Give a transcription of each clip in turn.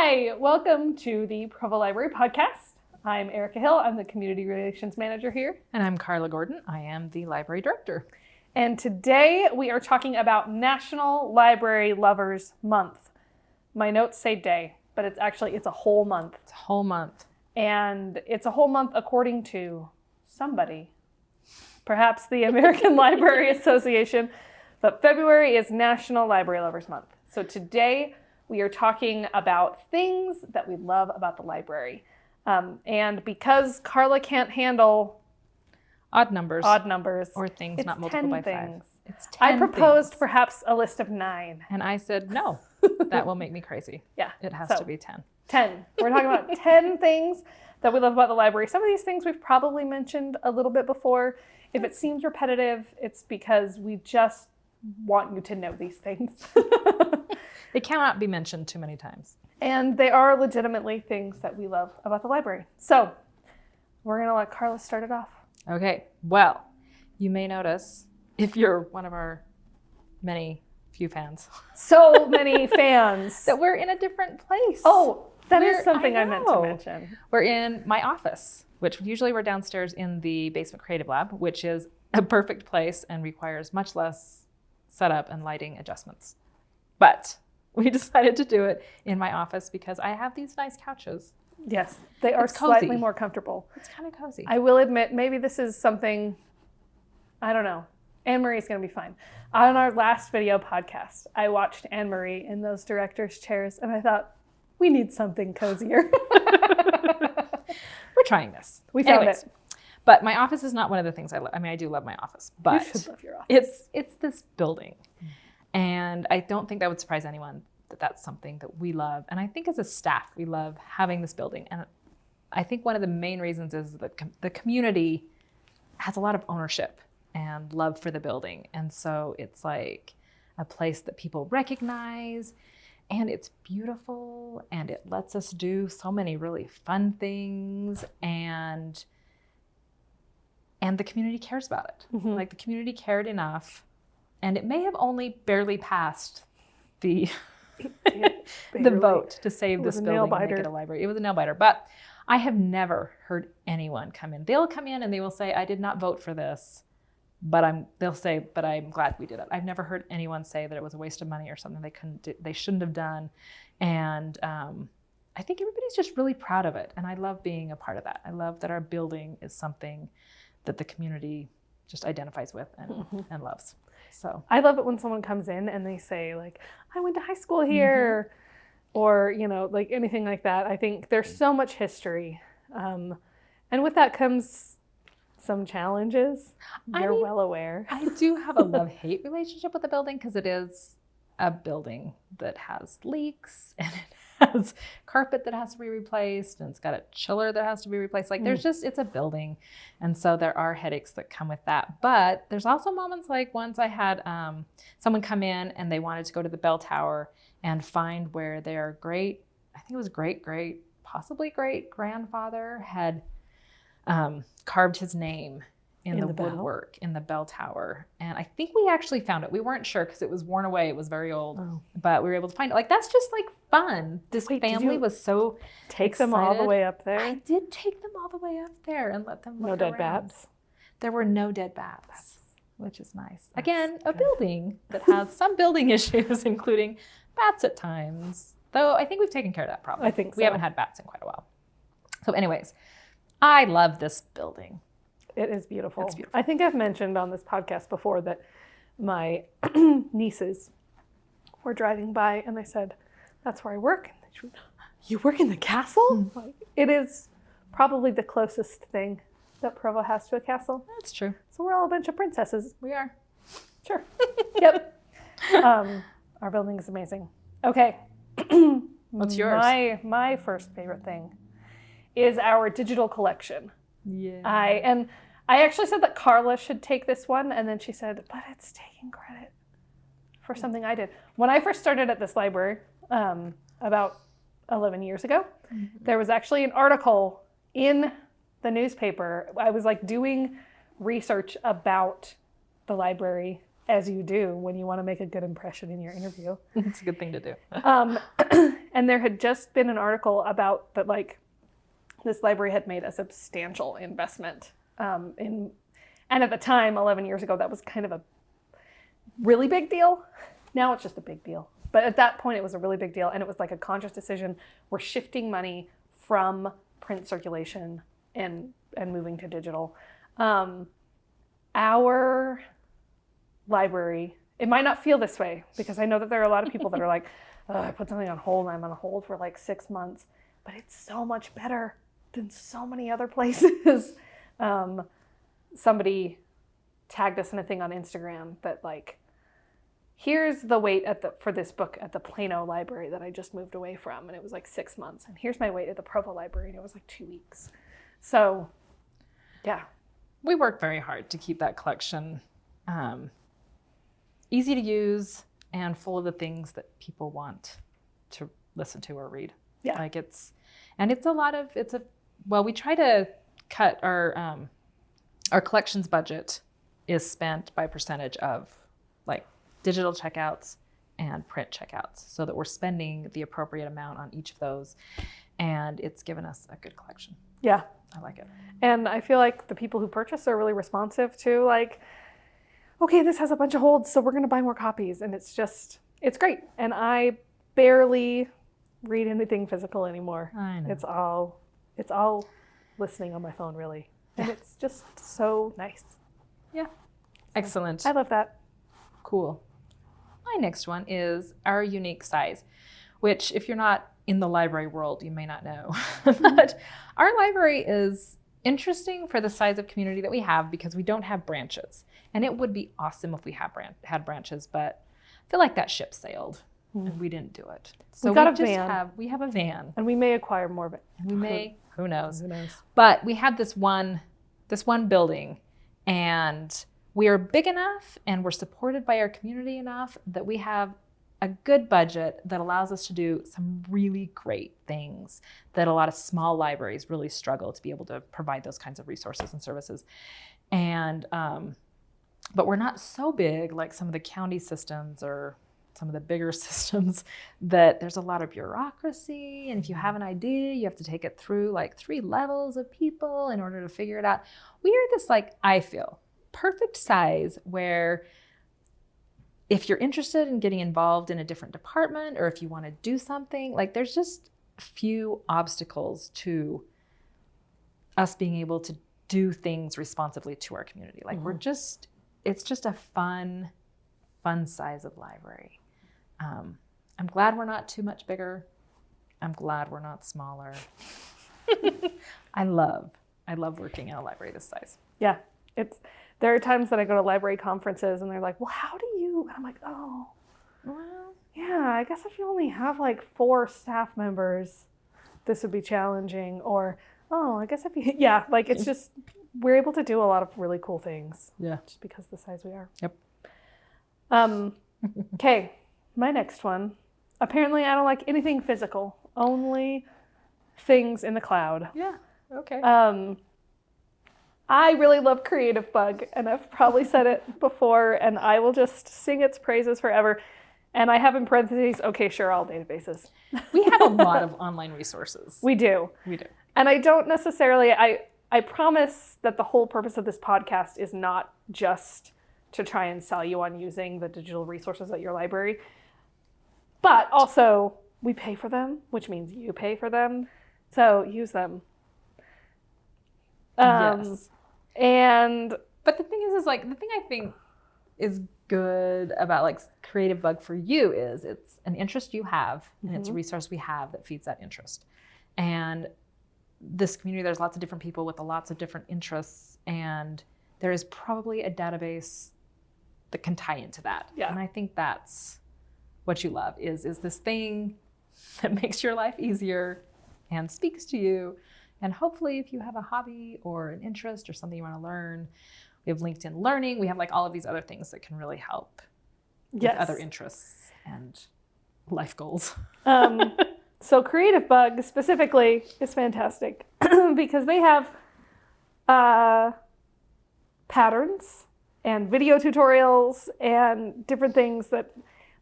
Hi, welcome to the Provo Library podcast. I'm Erika Hill. I'm the Community Relations Manager here. And I'm Carla Gordon. I am the Library Director. And today we are talking about National Library Lovers Month. My notes say day, but it's a whole month. It's a whole month. And it's a whole month according to somebody, perhaps the American Library Association. But February is National Library Lovers Month. So today we are talking about things that we love about the library. And because Carla can't handle odd numbers or things not multiple by 5. It's 10 I proposed things. Perhaps a list of 9. And I said, no, that will make me crazy. Yeah. It has to be 10. 10. We're talking about 10 things that we love about the library. Some of these things we've probably mentioned a little bit before. If it seems repetitive, it's because we just want you to know these things. They cannot be mentioned too many times. And they are legitimately things that we love about the library. So we're going to let Carla start it off. Okay. Well, you may notice, if you're one of our few fans. So many fans. That we're in a different place. Oh, that is something I meant to mention. We're in my office, which usually we're downstairs in the basement creative lab, which is a perfect place and requires much less setup and lighting adjustments. But we decided to do it in my office because I have these nice couches. Yes, they are slightly more comfortable. It's kind of cozy. I will admit, maybe this is something, I don't know. Anne-Marie's going to be fine. On our last video podcast, I watched Anne-Marie in those director's chairs, and I thought, we need something cozier. We're trying this. We found it. But my office is not one of the things I love. I mean, I do love my office, but you should love your office. It's this building. And I don't think that would surprise anyone that that's something that we love. And I think as a staff, we love having this building. And I think one of the main reasons is that the community has a lot of ownership and love for the building. And so it's like a place that people recognize, and it's beautiful, and it lets us do so many really fun things, and the community cares about it. Mm-hmm. Like, the community cared enough, and it may have only barely passed the the vote to save this building and make it a library. It was a nail biter, but I have never heard anyone come in. They'll come in and they will say, I did not vote for this, but I'm glad we did it. I've never heard anyone say that it was a waste of money or something they shouldn't have done. And I think everybody's just really proud of it. And I love being a part of that. I love that our building is something that the community just identifies with and loves. So I love it when someone comes in and they say, like, I went to high school here, or, like anything like that. I think there's so much history. And with that comes some challenges. You're well aware. I do have a love-hate relationship with the building because it is a building that has leaks, and it has carpet that has to be replaced, and it's got a chiller that has to be replaced. Like, it's a building. And so there are headaches that come with that. But there's also moments like once I had someone come in and they wanted to go to the bell tower and find where their possibly great grandfather had carved his name in the woodwork in the bell tower. And I think we actually found it. We weren't sure because it was worn away. It was very old, but we were able to find it. Like, that's just like fun. This family was so excited. Them all the way up there? I did take them all the way up there and let them look around. No dead bats? There were no dead bats, which is nice. Again, a building that has some building issues, including bats at times. Though I think we've taken care of that problem. I think so. We haven't had bats in quite a while. So anyways, I love this building. It is beautiful. It's beautiful. I think I've mentioned on this podcast before that my nieces were driving by and they said, that's where I work. And they said, you work in the castle? Like, it is probably the closest thing that Provo has to a castle. That's true. So we're all a bunch of princesses. We are. Sure. Yep. Our building is amazing. Okay. What's yours? My first favorite thing is our digital collection. Yeah. I actually said that Carla should take this one, and then she said, but it's taking credit for something I did. When I first started at this library, about 11 years ago, there was actually an article in the newspaper. I was like doing research about the library, as you do when you want to make a good impression in your interview. It's a good thing to do. And there had just been an article about that, like, this library had made a substantial investment and at the time, 11 years ago, that was kind of a really big deal. Now it's just a big deal. But at that point, it was a really big deal. And it was like a conscious decision. We're shifting money from print circulation and moving to digital. Our library, it might not feel this way, because I know that there are a lot of people that are like, oh, I put something on hold and I'm on hold for like 6 months. But it's so much better than so many other places. Somebody tagged us in a thing on Instagram that, like, here's the wait for this book at the Plano library that I just moved away from, and it was like 6 months. And here's my wait at the Provo Library, and it was like 2 weeks. So, yeah. We work very hard to keep that collection easy to use and full of the things that people want to listen to or read. Yeah. Like we try to cut our collections budget is spent by percentage of like digital checkouts and print checkouts, so that we're spending the appropriate amount on each of those. And it's given us a good collection. Yeah. I like it. And I feel like the people who purchase are really responsive to, like, okay, this has a bunch of holds, so we're going to buy more copies. And it's great. And I barely read anything physical anymore. I know. It's all listening on my phone, really. And it's just so nice. Yeah. Excellent. I love that. Cool. My next one is our unique size, which, if you're not in the library world, you may not know. But our library is interesting for the size of community that we have, because we don't have branches. And it would be awesome if we had branches, but I feel like that ship sailed and we didn't do it. So we have a van. And we may acquire more of it. And we may, who knows? Who knows? But we have this one building, and we are big enough and we're supported by our community enough that we have a good budget that allows us to do some really great things that a lot of small libraries really struggle to be able to provide those kinds of resources and services. And but we're not so big like some of the county systems or some of the bigger systems that there's a lot of bureaucracy. And if you have an idea, you have to take it through like 3 levels of people in order to figure it out. We are this, like, I feel, perfect size where if you're interested in getting involved in a different department, or if you want to do something, like, there's just few obstacles to us being able to do things responsibly to our community. Like, it's just a fun size of library. I'm glad we're not too much bigger. I'm glad we're not smaller. I love working in a library this size. Yeah. There are times that I go to library conferences and they're like, well, how do you? And I'm like, oh, well, yeah, I guess if you only have like 4 staff members, this would be challenging. Or, oh, I guess if you, yeah, like, it's just, we're able to do a lot of really cool things. Yeah. Just because of the size we are. Yep. Okay, my next one. Apparently I don't like anything physical, only things in the cloud. Yeah, okay. I really love Creative Bug, and I've probably said it before, and I will just sing its praises forever. And I have in parentheses, okay, sure, all databases. We have a lot of online resources. We do. And I don't necessarily, I promise that the whole purpose of this podcast is not just to try and sell you on using the digital resources at your library, but also we pay for them, which means you pay for them. So use them. Yes. But the thing is like, the thing I think is good about like Creative Bug for you is it's an interest you have, and it's a resource we have that feeds that interest. And this community, there's lots of different people with lots of different interests, and there is probably a database that can tie into that. Yeah. And I think that's what you love is this thing that makes your life easier and speaks to you. And hopefully if you have a hobby or an interest or something you want to learn, we have LinkedIn Learning. We have like all of these other things that can really help with other interests and life goals. So Creative Bug specifically is fantastic because they have patterns and video tutorials and different things that,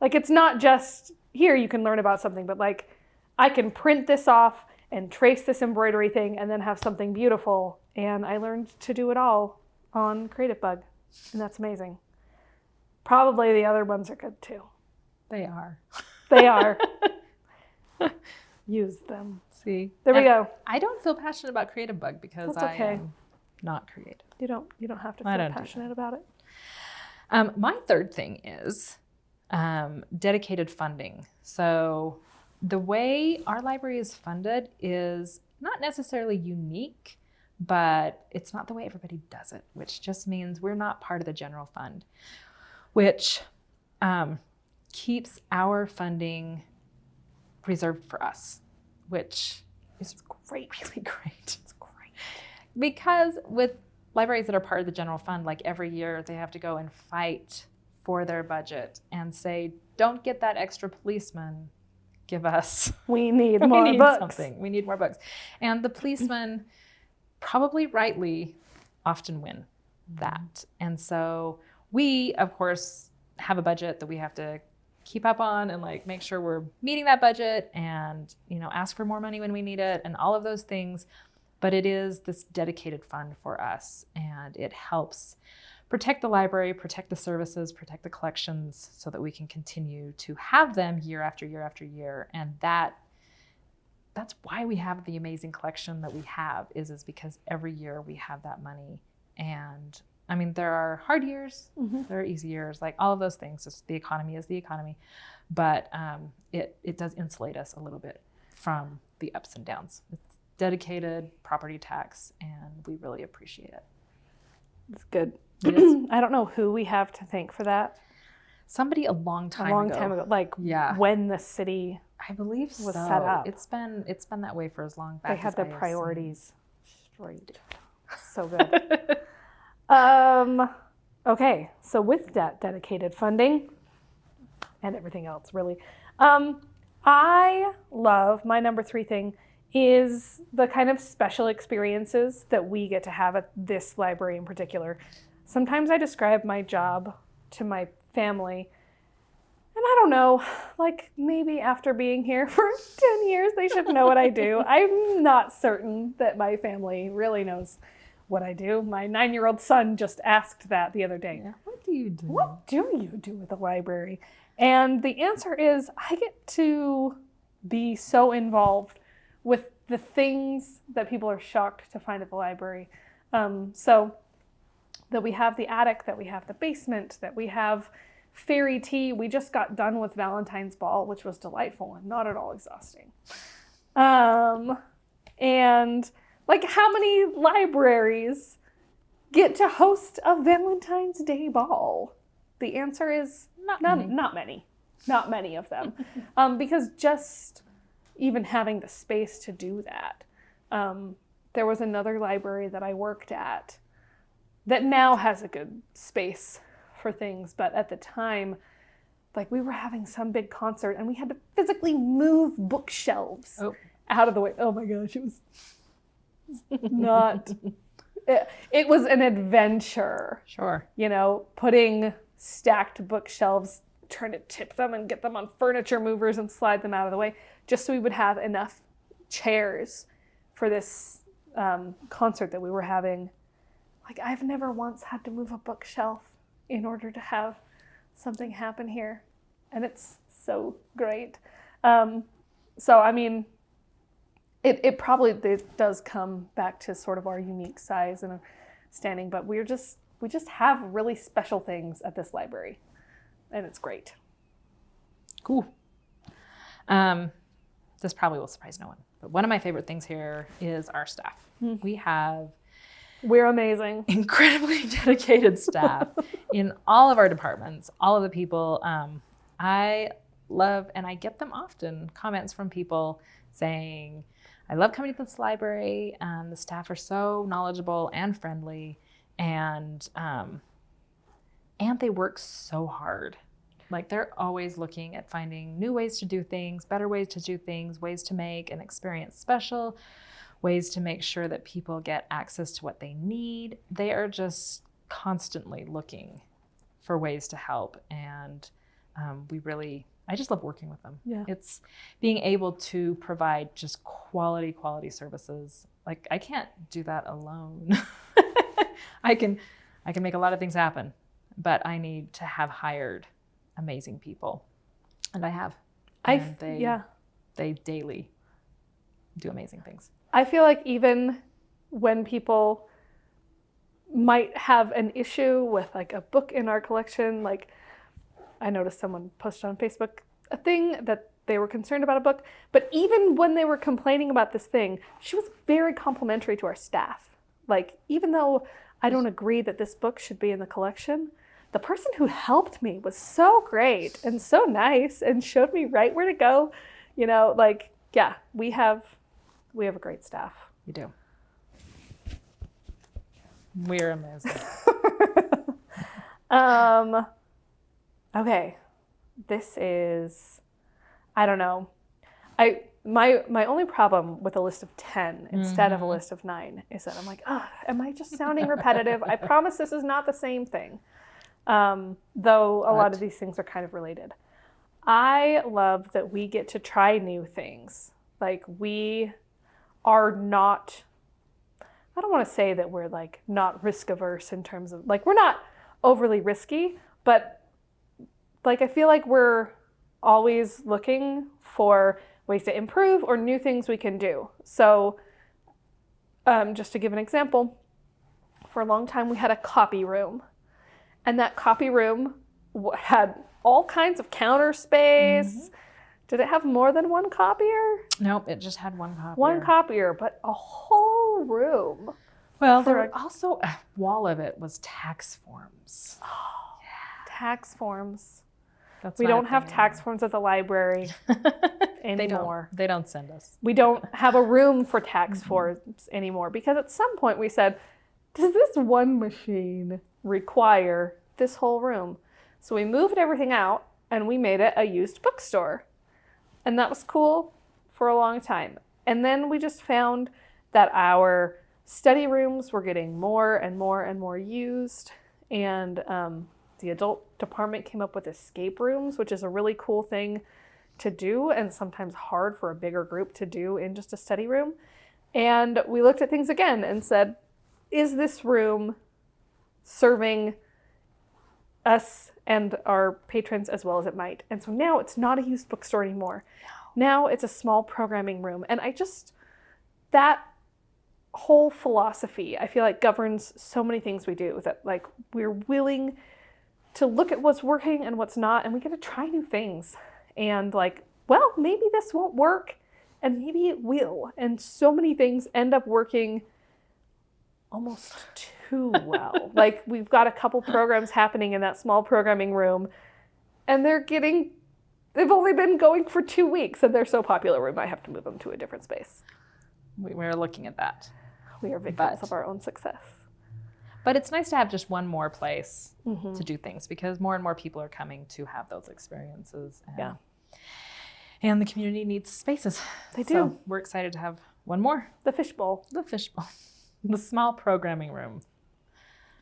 like, it's not just here you can learn about something, but like I can print this off and trace this embroidery thing and then have something beautiful. And I learned to do it all on Creative Bug, and that's amazing. Probably the other ones are good too. They are. They are. Use them. See, there we go. I don't feel passionate about Creative Bug because That's okay. I am not creative. You don't have to feel passionate about it. My third thing is dedicated funding. So the way our library is funded is not necessarily unique, but it's not the way everybody does it, which just means we're not part of the general fund, which keeps our funding reserved for us, which is great, really great. It's great. Because with libraries that are part of the general fund, like every year they have to go and fight for their budget and say, don't get that extra policeman, give us. We need more books. Something. We need more books. And the policemen, probably rightly, often win that. And so we, of course, have a budget that we have to keep up on and like make sure we're meeting that budget and, you know, ask for more money when we need it and all of those things. But it is this dedicated fund for us, and it helps protect the library, protect the services, protect the collections so that we can continue to have them year after year after year. And that's why we have the amazing collection that we have is because every year we have that money. And I mean, there are hard years, there are easy years, like all of those things. Just the economy is the economy, but it does insulate us a little bit from the ups and downs. It's dedicated property tax, and we really appreciate it. It's good. I don't know who we have to thank for that. Somebody a long time ago, like when the city, I believe, was set up. It's been that way for as long back. They had as their I have priorities straight. So good. Okay, so with that dedicated funding and everything else, really, I love, my number 3 thing is the kind of special experiences that we get to have at this library in particular. Sometimes I describe my job to my family, and I don't know, like maybe after being here for 10 years, they should know what I do. I'm not certain that my family really knows what I do. My 9-year-old son just asked that the other day. Yeah. What do you do? What do you do at the library? And the answer is I get to be so involved with the things that people are shocked to find at the library. So that we have the attic, that we have the basement, that we have fairy tea. We just got done with Valentine's Ball, which was delightful and not at all exhausting. And like, how many libraries get to host a Valentine's Day ball? The answer is not many. Not many of them. Because just even having the space to do that. There was another library that I worked at that now has a good space for things, but at the time, like, we were having some big concert and we had to physically move bookshelves out of the way. Oh my gosh, it was not, it was an adventure. Sure. You know, putting stacked bookshelves, trying to tip them and get them on furniture movers and slide them out of the way, just so we would have enough chairs for this concert that we were having. Like, I've never once had to move a bookshelf in order to have something happen here. And it's so great. So, I mean, it probably does come back to sort of our unique size and standing, but we just have really special things at this library, and it's great. Cool. This probably will surprise no one, but one of my favorite things here is our staff. We're amazing. Incredibly dedicated staff in all of our departments, all of the people. I love, and I get them often, comments from people saying, I love coming to this library. The staff are so knowledgeable and friendly, and they work so hard. Like, they're always looking at finding new ways to do things, better ways to do things, ways to make an experience special, ways to make sure that people get access to what they need. They are just constantly looking for ways to help, and we really I just love working with them. Yeah. It's being able to provide just quality services. Like I can't do that alone. I can make a lot of things happen, but I need to have hired amazing people. And I have. And they daily do amazing things. I feel like even when people might have an issue with like a book in our collection, like I noticed someone posted on Facebook a thing that they were concerned about a book, but even when they were complaining about this thing, she was very complimentary to our staff. Like, even though I don't agree that this book should be in the collection, the person who helped me was so great and so nice and showed me right where to go. You know, like, yeah, we have a great staff. We do. We're amazing. Okay. This is, I don't know. My only problem with a list of 10 instead of a list of 9 is that I'm like, am I just sounding repetitive? I promise this is not the same thing. Though a lot of these things are kind of related. I love that we get to try new things. Like we are not, I don't want to say that we're like not risk averse in terms of like, we're not overly risky, but like, I feel like we're always looking for ways to improve or new things we can do. So just to give an example, for a long time we had a copy room, and that copy room had all kinds of counter space. Did it have more than one copier? Nope, it just had one copier. One copier, but a whole room. Well, there was also a wall of it was tax forms. Oh, yeah. Tax forms. That's we don't have tax forms at the library anymore. They don't send us. We don't have a room for tax forms anymore because at some point we said, does this one machine require this whole room? So we moved everything out and we made it a used bookstore. And that was cool for a long time. And then we just found that our study rooms were getting more and more and more used. And the adult department came up with escape rooms, which is a really cool thing to do and sometimes hard for a bigger group to do in just a study room. And we looked at things again and said, is this room serving us and our patrons as well as it might? And so now it's not a used bookstore anymore. Now it's a small programming room. And that whole philosophy, I feel like governs so many things we do, that like we're willing to look at what's working and what's not, and we get to try new things. And like, well, maybe this won't work and maybe it will. And so many things end up working almost too well. Like we've got a couple programs happening in that small programming room, and they've only been going for 2 weeks and they're so popular we might have to move them to a different space. We're looking at that. We are victims of our own success. But it's nice to have just one more place to do things, because more and more people are coming to have those experiences. And the community needs spaces. They do. So we're excited to have one more. The fishbowl. The fishbowl. The small programming room.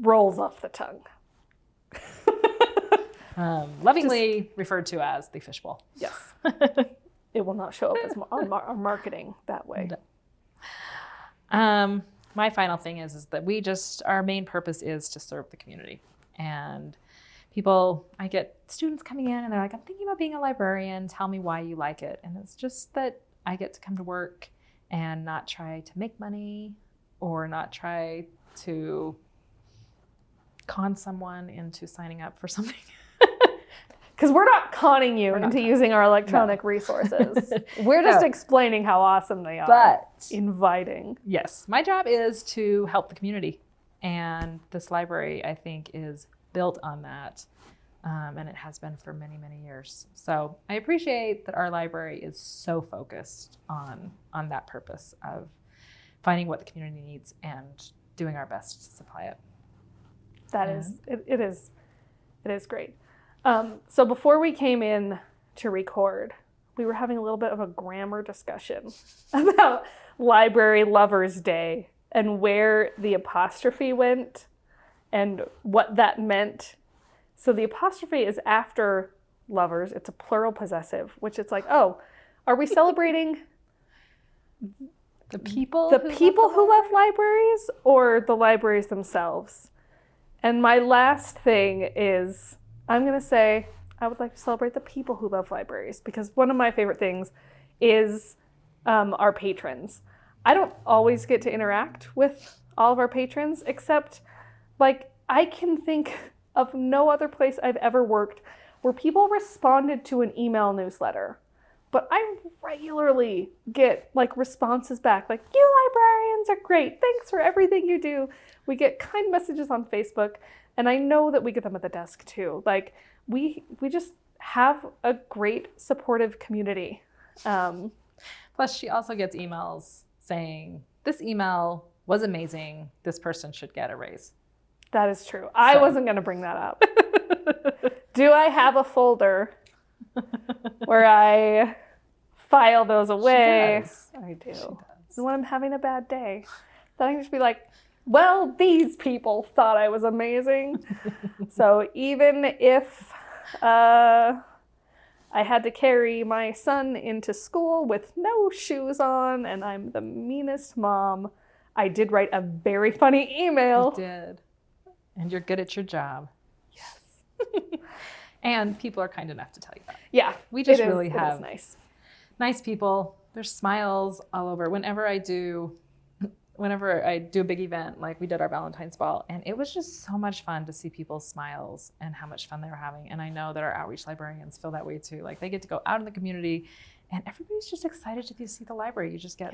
Rolls off the tongue. Lovingly referred to as the fishbowl. Yes. It will not show up as on our marketing that way. My final thing is that our main purpose is to serve the community. And I get students coming in and they're like, I'm thinking about being a librarian. Tell me why you like it. And it's just that I get to come to work and not try to make money or not try to con someone into signing up for something. Because we're not conning you into using our electronic resources. We're just explaining how awesome they are. But inviting. Yes, my job is to help the community. And this library, I think, is built on that. And it has been for many, many years. So I appreciate that our library is so focused on that purpose of finding what the community needs and doing our best to supply it. It is great. So before we came in to record, we were having a little bit of a grammar discussion about Library Lovers Day and where the apostrophe went and what that meant. So the apostrophe is after lovers. It's a plural possessive, which it's like, oh, are we celebrating The people who love libraries or the libraries themselves? And my last thing is, I'm going to say, I would like to celebrate the people who love libraries, because one of my favorite things is our patrons. I don't always get to interact with all of our patrons, except like I can think of no other place I've ever worked where people responded to an email newsletter. But I regularly get like responses back, like, you librarians are great. Thanks for everything you do. We get kind messages on Facebook, and I know that we get them at the desk too. Like we just have a great supportive community. Plus, she also gets emails saying, this email was amazing. This person should get a raise. That is true. I wasn't going to bring that up. Do I have a folder where I file those away? She does. I do. She does. And when I'm having a bad day, then I can just be like, well, these people thought I was amazing. So even if I had to carry my son into school with no shoes on and I'm the meanest mom, I did write a very funny email. You did. And you're good at your job. Yes. And people are kind enough to tell you that. Yeah. We just it really is have nice people. There's smiles all over. Whenever I do a big event, like we did our Valentine's Ball, and it was just so much fun to see people's smiles and how much fun they were having. And I know that our outreach librarians feel that way too. Like they get to go out in the community and everybody's just excited to see the library. You just get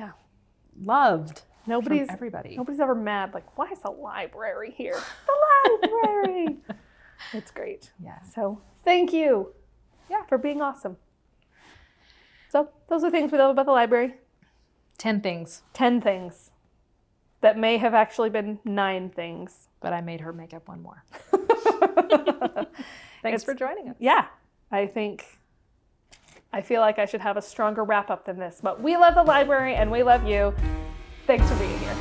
loved from everybody. Nobody's ever mad, like, why is the library here? The library! It's great. Yeah. So thank you for being awesome. So those are things we love about the library. 10 things. 10 things. That may have actually been 9 things. But I made her make up one more. Thanks for joining us. Yeah. I feel like I should have a stronger wrap up than this. But we love the library and we love you. Thanks for being here.